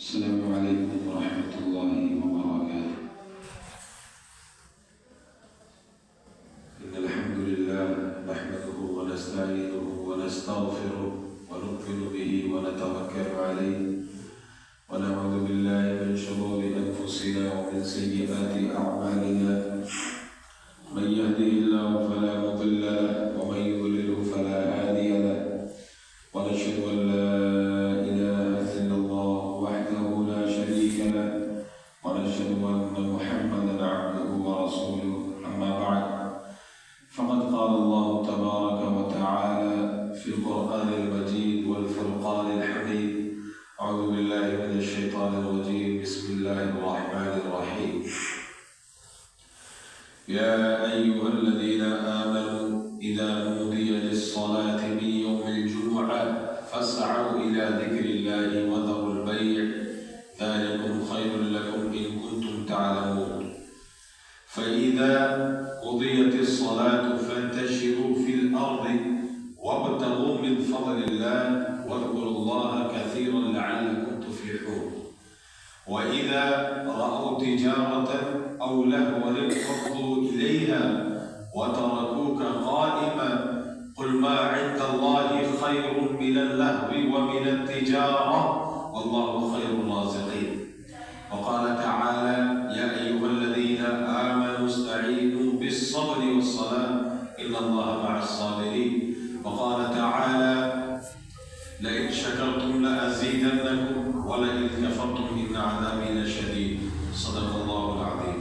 السلام عليكم ورحمة الله وبركاته. إن الحمد لله نحمده ونستعينه ونستغفره ونؤمن به ونتوكل عليه ونعوذ بالله من شرور أنفسنا ومن سيئات أعمالنا. من يهده الله فلا مضل له ومن يضلله فلا هادي له، ونشهد أن لا إله إلا الله وحده لا شريك له، ونشهد أن محمدا عبده ورسوله. أما بعد، فقد قال الله تبارك وتعالى في القرآن المجيد والفرقان الحميد: أعوذ بالله من الشيطان الرجيم، بسم الله الرحمن الرحيم. يا أيها الذين آمنوا إذا نودي للصلاة من يوم الجمعة فاسعوا إلى ذكر الله وذروا البيع، ذلكم خير لكم إن كنتم تعلمون. فإذا قضيت الصلاة فانتشروا في الأرض وابتغوا من فضل الله واذكروا الله كثيرا لعلكم تفلحون. وإذا رأوا تجارة أو لهوا انفضوا إليها وتركوك قائما، قل ما عند الله خير من اللهو ومن التجارة والله خير الرازقين. وقال تعالى: يا أيها الذين آمنوا استعينوا بالصبر والصلاة إن الله مع الصابرين. وقال تعالى: لئن شكرتم لأزيدنكم ولئن كفرتم إن عذابي لشديد. صدق الله العظيم.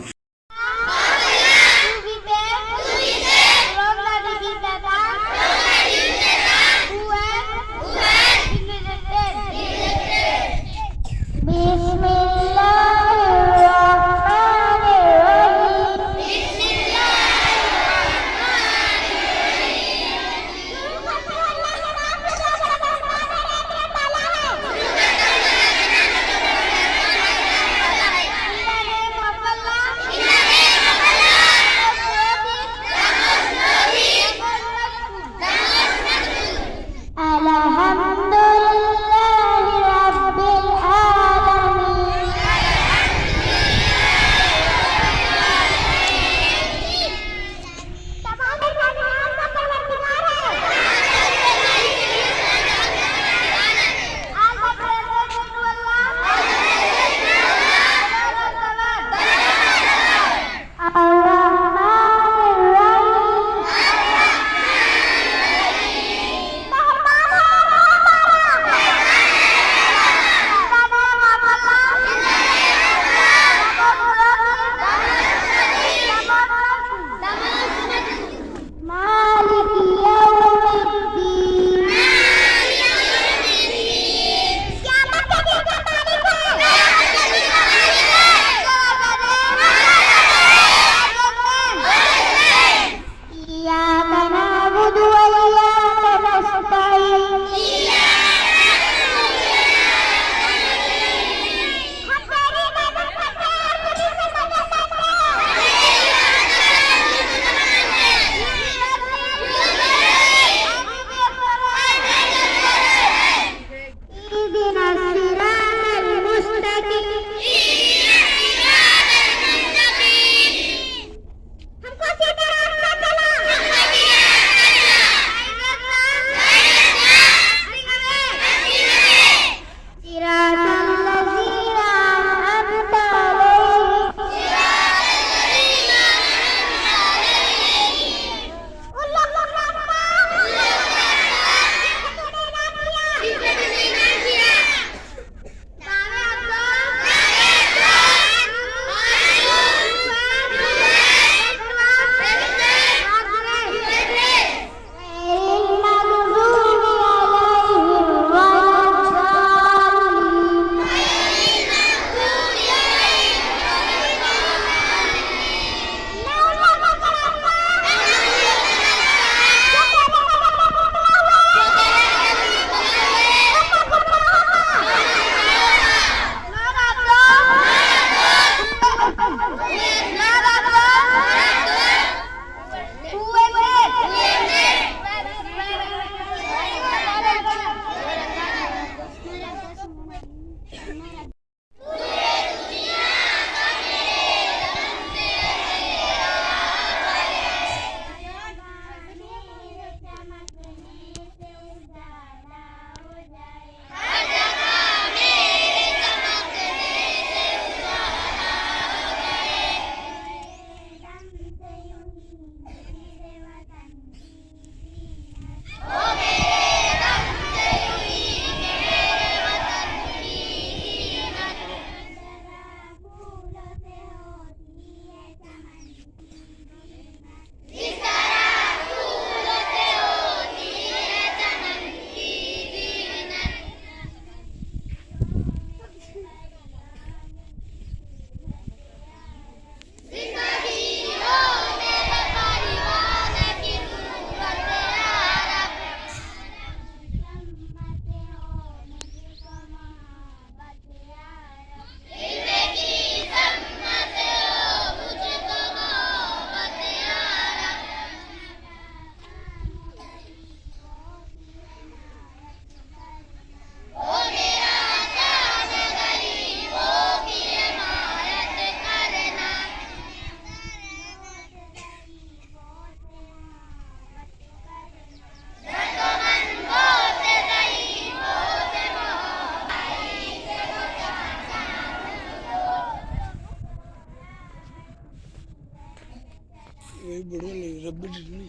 वही बड़ो ले रब्बी डिटनी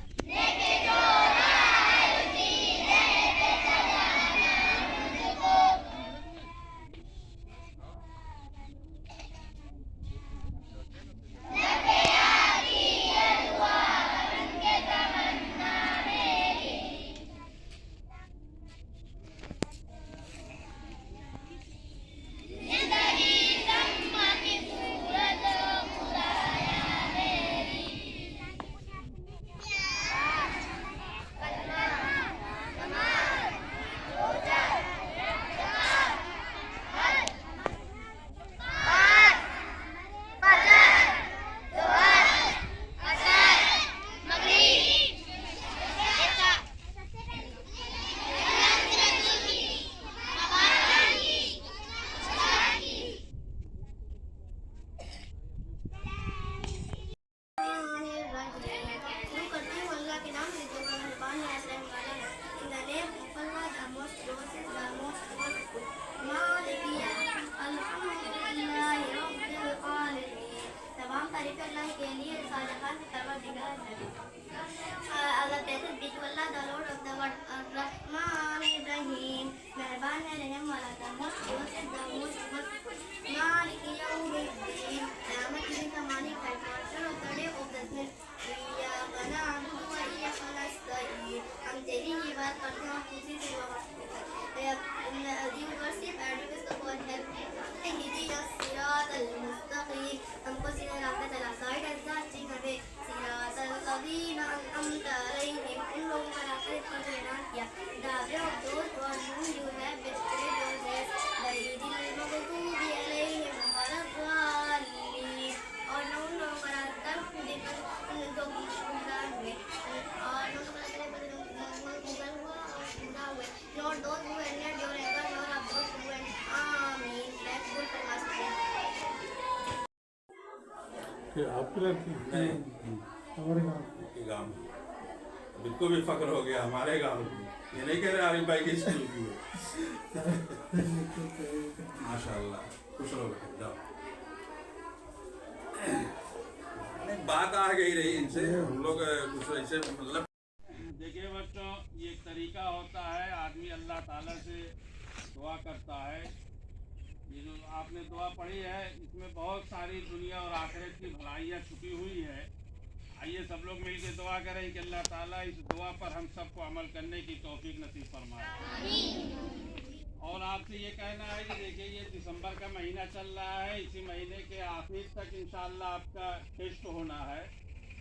आपके लड़की नहीं हमारे गाँव के गाँव में बिल्कुल भी फक्र हो गया हमारे गाँव में। ये नहीं कह रहे आरिफ भाई की स्कूल की है। माशाल्लाह खुश रहो बेटा जाओ। नहीं बात आ गई रही इनसे हम लोग कुछ ऐसे मतलब देखिए बच्चों, ये एक तरीका होता है, आदमी अल्लाह ताला से दुआ करता है। ये जो आपने दुआ पढ़ी है इसमें बहुत सारी दुनिया और आखिरत की भलाइयाँ छुपी हुई है। आइए सब लोग मिलकर दुआ करें कि अल्लाह ताला इस दुआ पर हम सबको अमल करने की तौफीक नसीब फरमाए। और आपसे ये कहना है कि देखिए ये दिसंबर का महीना चल रहा है, इसी महीने के आखिर तक इंशाअल्लाह आपका टेस्ट होना है।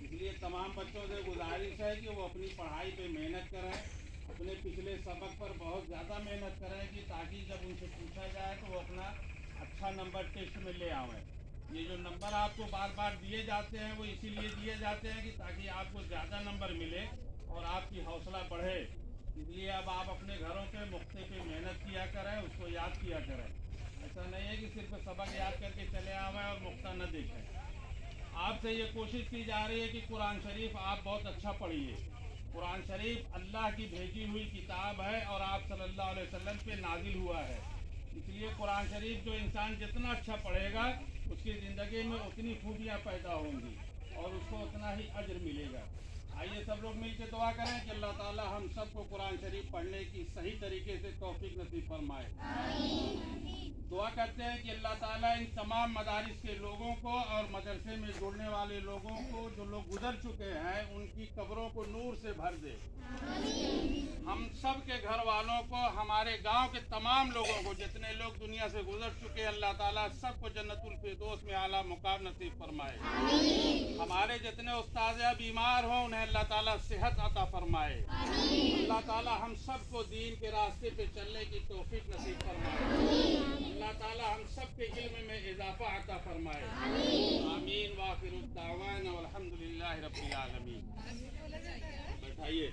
इसलिए तमाम बच्चों से गुजारिश है कि वो अपनी पढ़ाई पे मेहनत करें, अपने पिछले सबक पर बहुत ज़्यादा मेहनत करें कि ताकि जब उनसे पूछा जाए तो वो अपना अच्छा नंबर टेस्ट में ले आवें। ये जो नंबर आपको बार बार दिए जाते हैं वो इसीलिए दिए जाते हैं कि ताकि आपको ज़्यादा नंबर मिले और आपकी हौसला बढ़े। इसलिए अब आप अपने घरों पे मुक्ते पे मेहनत किया करें, उसको याद किया करें। ऐसा नहीं है कि सिर्फ सबक याद करके चले आवें और मुक्ता न देखें। आपसे ये कोशिश की जा रही है कि कुरान शरीफ आप बहुत अच्छा पढ़िए। कुरान शरीफ अल्लाह की भेजी हुई किताब है और आप सल्लल्लाहु अलैहि वसल्लम पे नाजिल हुआ है। इसलिए कुरान शरीफ जो इंसान जितना अच्छा पढ़ेगा उसकी ज़िंदगी में उतनी खूबियाँ पैदा होंगी और उसको उतना ही अजर मिलेगा। आइए सब लोग मिलकर दुआ करें कि अल्लाह ताला हम सबको कुरान शरीफ पढ़ने की सही तरीके से तौफीक नसीब फरमाए। दुआ करते हैं कि अल्लाह ताला इन तमाम मदारिस के लोगों को और मदरसे में जुड़ने वाले लोगों को जो लोग गुजर चुके हैं उनकी कब्रों को नूर से भर दे। हम सब के घर वालों को, हमारे गांव के तमाम लोगों को, जितने लोग दुनिया से गुजर चुके हैं, अल्लाह ताला सबको जन्नतुल फिरदौस में आला मुकाम नसीब फरमाए। हमारे जितने उस्ताद बीमार हों उन्हें अल्लाह ताला सेहत अता फरमाए। अल्लाह ताला हम सबको दीन के रास्ते पे चलने की तौफीक नसीब फरमाए। अल्लाह ताला हम सब के इल्म में इजाफा अता फरमाए। आमीन। वाखिरु दावाना वल्हम्दुलिल्लाहि रब्बिल आलमीन। बैठाइए।